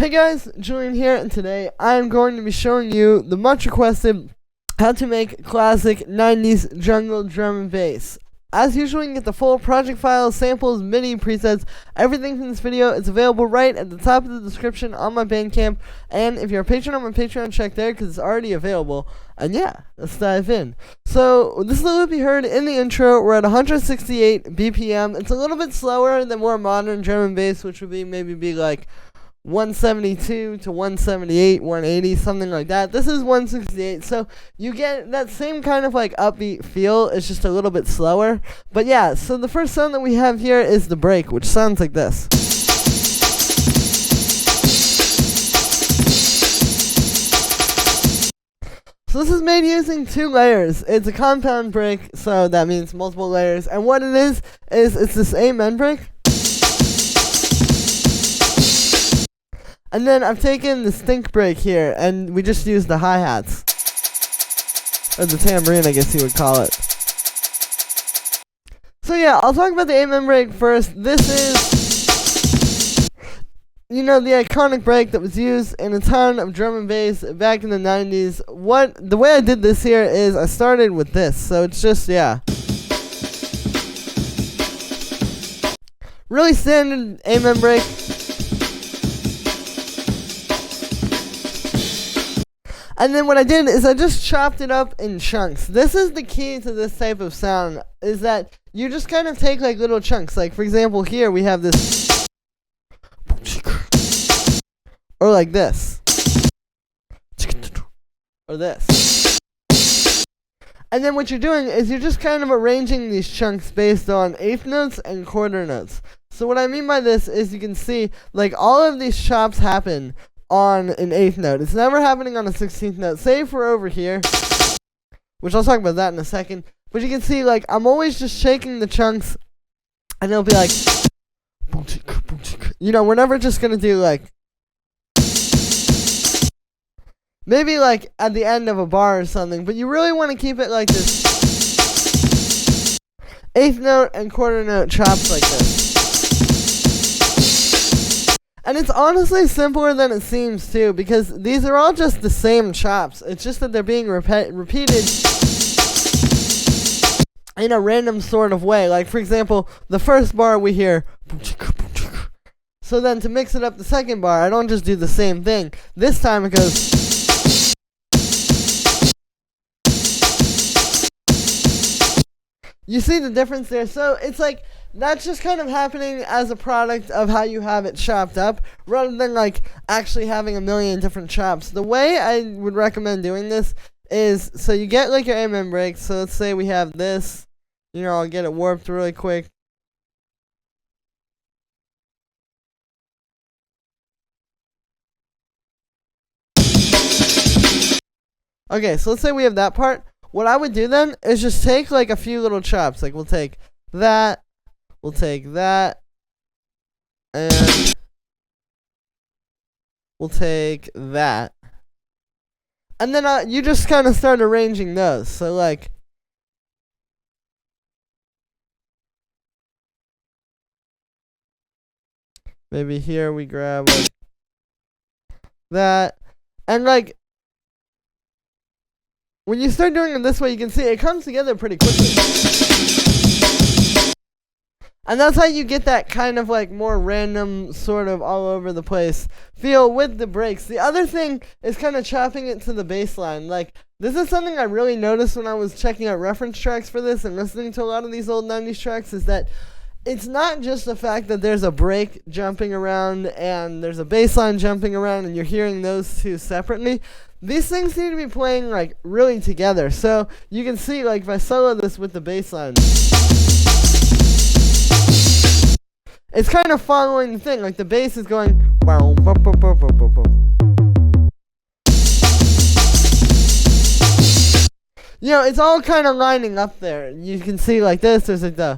Hey guys, Julian here, and today I'm going to be showing you the much requested how to make classic 90s jungle drum and bass. As usual, you can get the full project files, samples, MIDI, presets, everything from this video. It's available right at the top of the description on my Bandcamp, and if you're a patron on my Patreon, check there because it's already available. And yeah, let's dive in. So this is a loop you heard in the intro. We're at 168 BPM. It's a little bit slower than more modern drum and bass, which would be like 172 to 178, 180, something like that. This is 168, so you get that same kind of like upbeat feel. It's just a little bit slower. But yeah, so the first sound that we have here is the break, which sounds like this. So this is made using 2 layers. It's a compound break, so that means multiple layers. And what it is it's this amen break. And then I've taken the stink break here, and we just use the hi-hats. Or the tambourine, I guess you would call it. So yeah, I'll talk about the amen break first. This is, the iconic break that was used in a ton of drum and bass back in the 90s. The way I did this here is I started with this, so it's just, yeah. Really standard amen break. And then what I did is I just chopped it up in chunks. This is the key to this type of sound, is that you just kind of take like little chunks. Like for example here we have this, or like this, or this. And then what you're doing is you're just kind of arranging these chunks based on eighth notes and quarter notes. So what I mean by this is you can see like all of these chops happen on an 8th note. It's never happening on a 16th note, save for over here, which I'll talk about that in a second. But you can see, like, I'm always just shaking the chunks, and it'll be like, we're never just gonna do, like, maybe, like, at the end of a bar or something, but you really want to keep it like this 8th note and quarter note chops like this. And it's honestly simpler than it seems, too, because these are all just the same chops. It's just that they're being repeated in a random sort of way. Like, for example, the first bar we hear. So then to mix it up the second bar, I don't just do the same thing. This time it goes. You see the difference there? So it's like, that's just kind of happening as a product of how you have it chopped up, rather than like actually having a million different chops. The way I would recommend doing this is, so you get like your amen break. So let's say we have this, I'll get it warped really quick. Okay, so let's say we have that part. What I would do then is just take like a few little chops. Like we'll take that. We'll take that, and we'll take that. And then you just kind of start arranging those. So like, maybe here we grab like that. And like, when you start doing it this way, you can see it comes together pretty quickly. And that's how you get that kind of like more random, sort of all over the place feel with the breaks. The other thing is kind of chopping it to the bass line. Like, this is something I really noticed when I was checking out reference tracks for this and listening to a lot of these old 90s tracks, is that it's not just the fact that there's a break jumping around and there's a bass line jumping around and you're hearing those two separately. These things need to be playing like really together. So you can see, like, if I solo this with the bass line, it's kind of following the thing, like the bass is going boom, boom, boom, boom, boom, boom, boom. It's all kind of lining up there. You can see like this, there's like the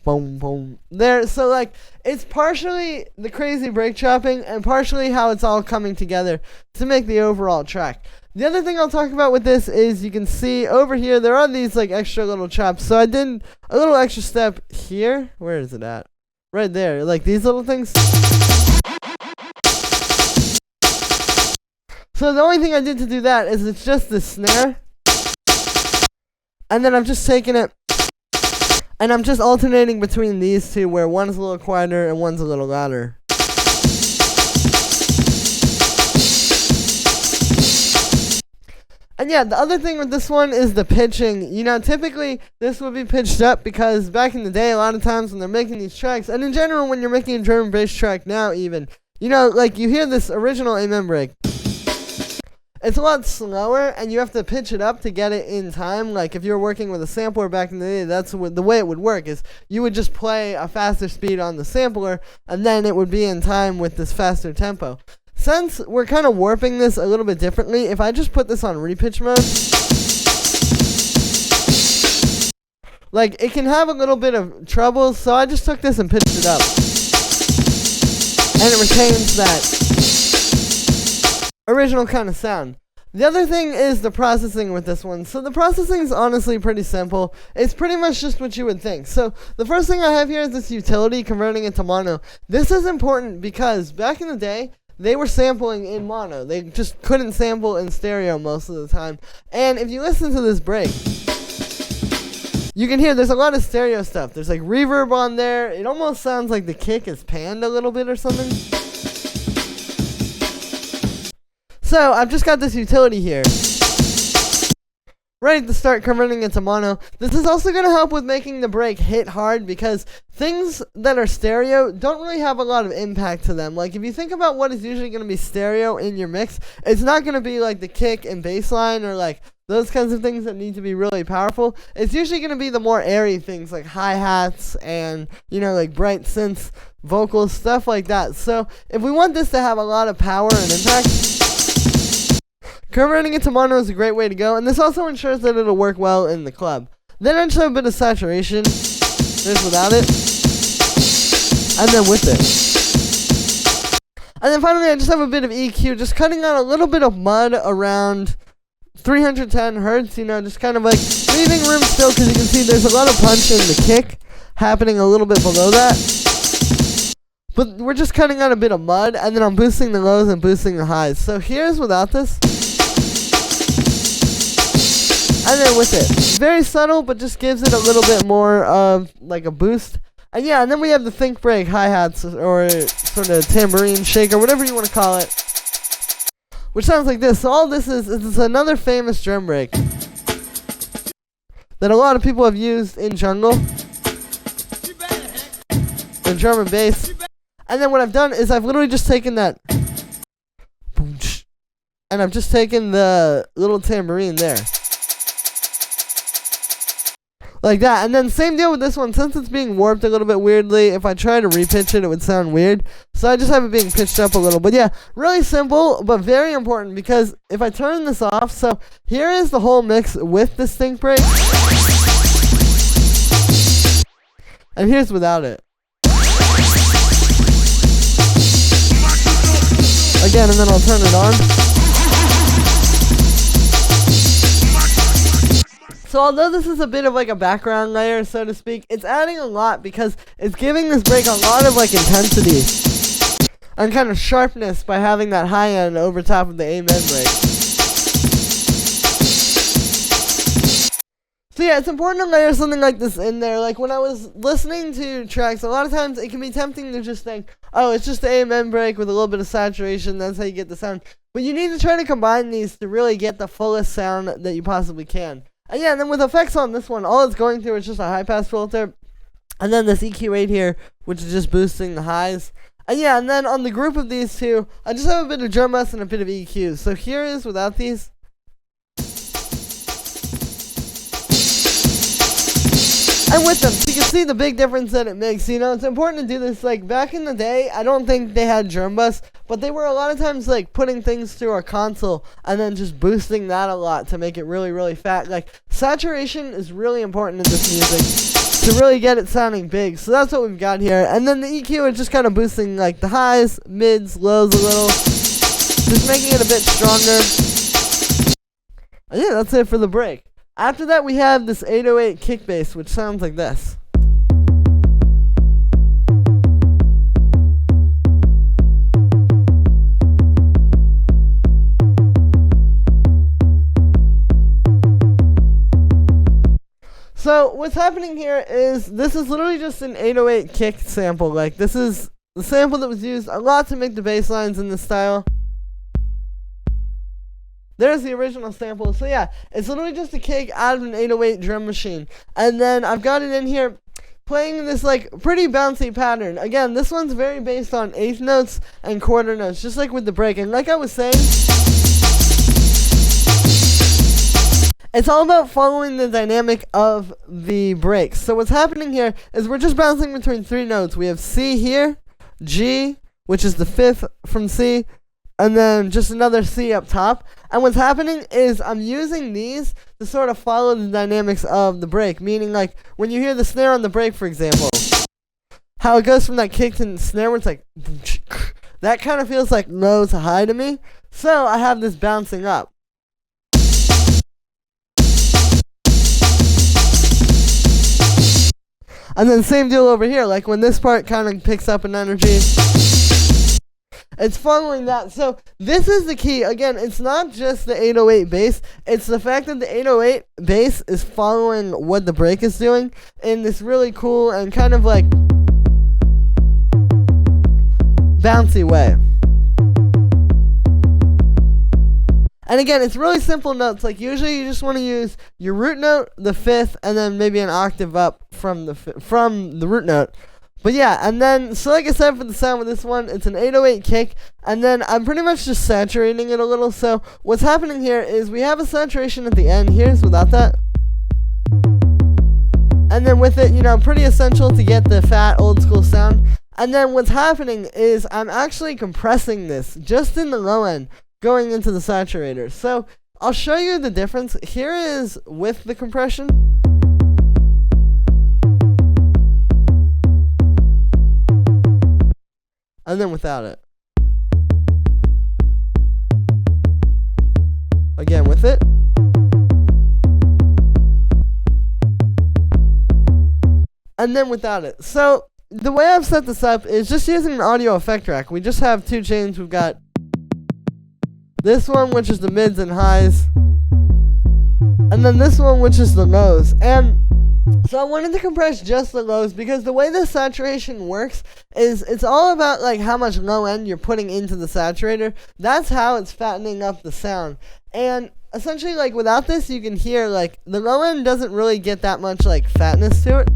boom, boom there. So like, it's partially the crazy break chopping and partially how it's all coming together to make the overall track. The other thing I'll talk about with this is you can see over here, there are these like extra little chops. So I did a little extra step here. Where is it at? Right there, like these little things. So the only thing I did to do that is it's just the snare. And then I'm just taking it, and I'm just alternating between these two where one's a little quieter and one's a little louder. And yeah, the other thing with this one is the pitching. You know, typically this would be pitched up because back in the day, a lot of times when they're making these tracks, and in general when you're making a drum and bass track now even, you know, like you hear this original amen break. It's a lot slower, and you have to pitch it up to get it in time. Like if you were working with a sampler back in the day, that's the way it would work, is you would just play a faster speed on the sampler, and then it would be in time with this faster tempo. Since we're kind of warping this a little bit differently, if I just put this on repitch mode, like it can have a little bit of trouble, so I just took this and pitched it up. And it retains that original kind of sound. The other thing is the processing with this one. So the processing is honestly pretty simple. It's pretty much just what you would think. So the first thing I have here is this utility converting it to mono. This is important because back in the day, they were sampling in mono. They just couldn't sample in stereo most of the time. And if you listen to this break, you can hear there's a lot of stereo stuff. There's like reverb on there. It almost sounds like the kick is panned a little bit or something. So I've just got this utility here, ready to start converting it to mono. This is also going to help with making the break hit hard because things that are stereo don't really have a lot of impact to them. Like if you think about what is usually going to be stereo in your mix, it's not going to be like the kick and bass line or like those kinds of things that need to be really powerful. It's usually going to be the more airy things like hi-hats and, you know, like bright synths, vocals, stuff like that. So if we want this to have a lot of power and impact, converting it to mono is a great way to go, and this also ensures that it'll work well in the club. Then I just have a bit of saturation. There's without it. And then with it. And then finally I just have a bit of EQ, just cutting out a little bit of mud around 310 hertz, you know, just kind of like leaving room still because you can see there's a lot of punch in the kick happening a little bit below that. But we're just cutting out a bit of mud, and then I'm boosting the lows and boosting the highs. So here's without this. And then with it. Very subtle, but just gives it a little bit more of like a boost. And yeah, and then we have the think break hi-hats or sort of tambourine shaker, whatever you want to call it. Which sounds like this. So all this is another famous drum break that a lot of people have used in jungle, in drum and bass. And then what I've done is I've literally just taken that, and I've just taken the little tambourine there. Like that. And then same deal with this one. Since it's being warped a little bit weirdly, if I try to repitch it, it would sound weird. So I just have it being pitched up a little. But yeah, really simple, but very important, because if I turn this off, so here is the whole mix with the stink break. And here's without it. Again, and then I'll turn it on. So although this is a bit of like a background layer, so to speak, it's adding a lot because it's giving this break a lot of like intensity and kind of sharpness by having that high end over top of the amen break. So yeah, it's important to layer something like this in there. Like when I was listening to tracks, a lot of times it can be tempting to just think, oh, it's just the amen break with a little bit of saturation, that's how you get the sound. But you need to try to combine these to really get the fullest sound that you possibly can. And yeah, and then with effects on this one, all it's going through is just a high-pass filter. And then this EQ8 here, which is just boosting the highs. And yeah, and then on the group of these two, I just have a bit of drum bus and a bit of EQ. So here is without these. And with them, so you can see the big difference that it makes. You know, it's important to do this. Like, back in the day, I don't think they had drum bus, but they were a lot of times, like, putting things through a console and then just boosting that a lot to make it really, really fat. Like, saturation is really important in this music to really get it sounding big. So that's what we've got here. And then the EQ is just kind of boosting, like, the highs, mids, lows a little. Just making it a bit stronger. And yeah, that's it for the break. After that, we have this 808 kick bass, which sounds like this. So what's happening here is this is literally just an 808 kick sample. Like, this is the sample that was used a lot to make the bass lines in this style. There's the original sample. So yeah, it's literally just a kick out of an 808 drum machine. And then I've got it in here playing this like pretty bouncy pattern. Again, this one's very based on eighth notes and quarter notes, just like with the break. And like I was saying, it's all about following the dynamic of the breaks. So what's happening here is we're just bouncing between three notes. We have C here, G, which is the fifth from C, and then just another C up top. And what's happening is I'm using these to sort of follow the dynamics of the break. Meaning, like, when you hear the snare on the break, for example, how it goes from that kick to the snare where it's like, that kind of feels like low to high to me. So I have this bouncing up. And then same deal over here, like when this part kind of picks up an energy, it's following that. So this is the key. Again, it's not just the 808 bass, it's the fact that the 808 bass is following what the break is doing in this really cool and kind of like bouncy way. And again, it's really simple notes. Like, usually you just want to use your root note, the fifth, and then maybe an octave up from the root note. But yeah, and then, so like I said, for the sound with this one, it's an 808 kick, and then I'm pretty much just saturating it a little. So what's happening here is we have a saturation at the end. Here's without that. And then with it, you know, pretty essential to get the fat old school sound. And then what's happening is I'm actually compressing this just in the low end, going into the saturator. So I'll show you the difference. Here is with the compression. And then without it. Again with it. And then without it. So the way I've set this up is just using an audio effect rack. We just have two chains. We've got this one, which is the mids and highs, and then this one, which is the lows. And so I wanted to compress just the lows because the way the saturation works is it's all about like how much low end you're putting into the saturator. That's how it's fattening up the sound. And essentially, like, without this, you can hear like the low end doesn't really get that much like fatness to it.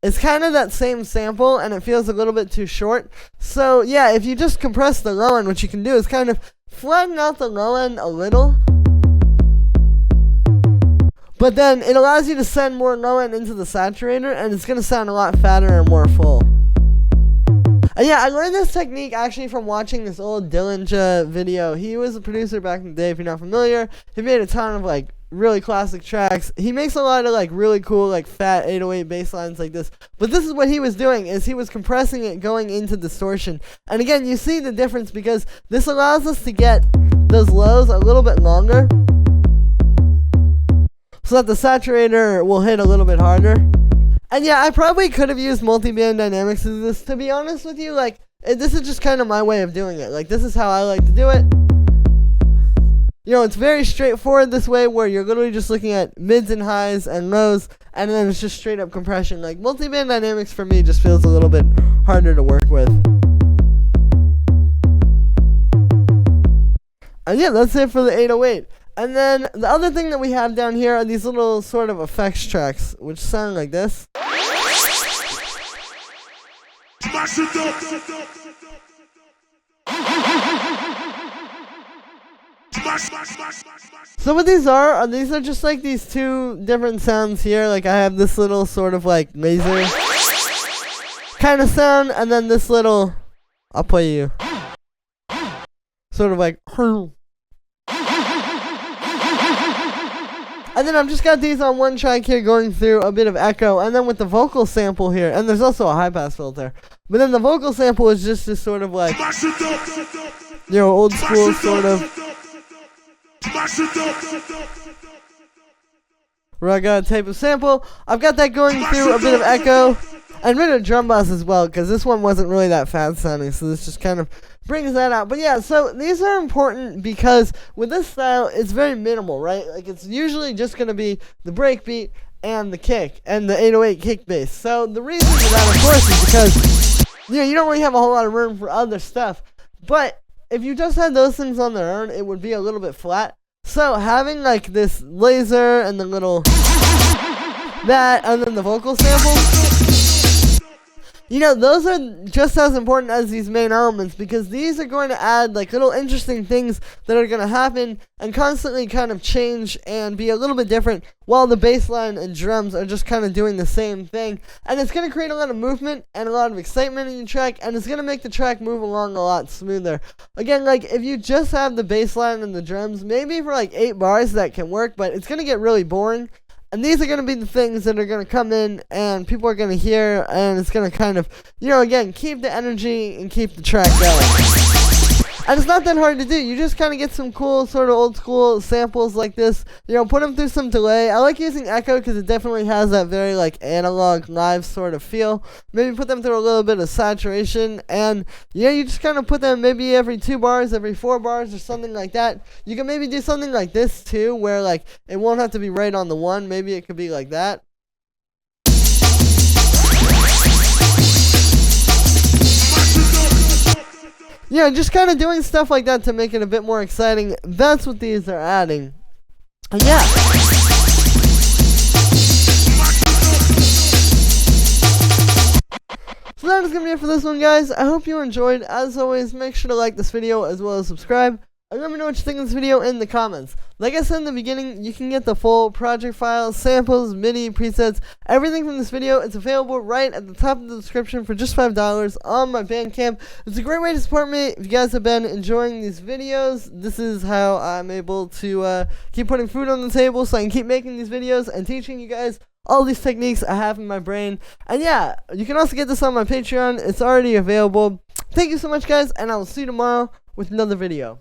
It's kind of that same sample, and it feels a little bit too short. So yeah, if you just compress the low end, what you can do is kind of flatten out the low end a little. But then it allows you to send more low end into the saturator, and it's going to sound a lot fatter and more full. And yeah, I learned this technique actually from watching this old Dillinger video. He was a producer back in the day, if you're not familiar. He made a ton of like really classic tracks. He makes a lot of like really cool like fat 808 bass lines like this. But this is what he was doing, is he was compressing it going into distortion. And again, you see the difference because this allows us to get those lows a little bit longer, so that the saturator will hit a little bit harder. And yeah, I probably could have used multi-band dynamics as this, to be honest with you. Like, this is just kind of my way of doing it. Like, this is how I like to do it. You know, it's very straightforward this way, where you're literally just looking at mids and highs and lows, and then it's just straight up compression. Like, multi-band dynamics for me just feels a little bit harder to work with. And yeah, that's it for the 808. And then the other thing that we have down here are these little sort of effects tracks, which sound like this. So what these are just like these two different sounds here. Like, I have this little sort of like laser kind of sound, and then this little, I'll play you, sort of like, and then I've just got these on one track here going through a bit of echo, and then with the vocal sample here, and there's also a high pass filter, but then the vocal sample is just this sort of like, you know, old school sort of, where I got a type of sample. I've got that going through a bit of echo and a bit of drum bass as well, because this one wasn't really that fast sounding, so this just kind of brings that out. But yeah, so these are important because with this style, it's very minimal, right? Like it's usually just gonna be the break beat and the kick and the 808 kick bass. So the reason for that, of course, is because you don't really have a whole lot of room for other stuff. But if you just had those things on their own, it would be a little bit flat. So having like this laser and the little that and then the vocal sample, those are just as important as these main elements, because these are going to add like little interesting things that are going to happen and constantly kind of change and be a little bit different, while the bass line and drums are just kind of doing the same thing. And it's going to create a lot of movement and a lot of excitement in your track, and it's going to make the track move along a lot smoother. Again, like if you just have the bass line and the drums, maybe for like 8 bars that can work, but it's going to get really boring. And these are going to be the things that are going to come in and people are going to hear, and it's going to kind of, again, keep the energy and keep the track going. And it's not that hard to do. You just kind of get some cool sort of old school samples like this, put them through some delay. I like using echo because it definitely has that very like analog live sort of feel. Maybe put them through a little bit of saturation, and you just kind of put them maybe every 2 bars, every 4 bars or something like that. You can maybe do something like this too, where like it won't have to be right on the one. Maybe it could be like that. Just kind of doing stuff like that to make it a bit more exciting. That's what these are adding. And yeah. So that is going to be it for this one, guys. I hope you enjoyed. As always, make sure to like this video as well as subscribe. And let me know what you think of this video in the comments. Like I said in the beginning, you can get the full project files, samples, MIDI, presets, everything from this video. It's available right at the top of the description for just $5 on my Bandcamp. It's a great way to support me. If you guys have been enjoying these videos, this is how I'm able to keep putting food on the table, so I can keep making these videos and teaching you guys all these techniques I have in my brain. And yeah, you can also get this on my Patreon. It's already available. Thank you so much, guys, and I will see you tomorrow with another video.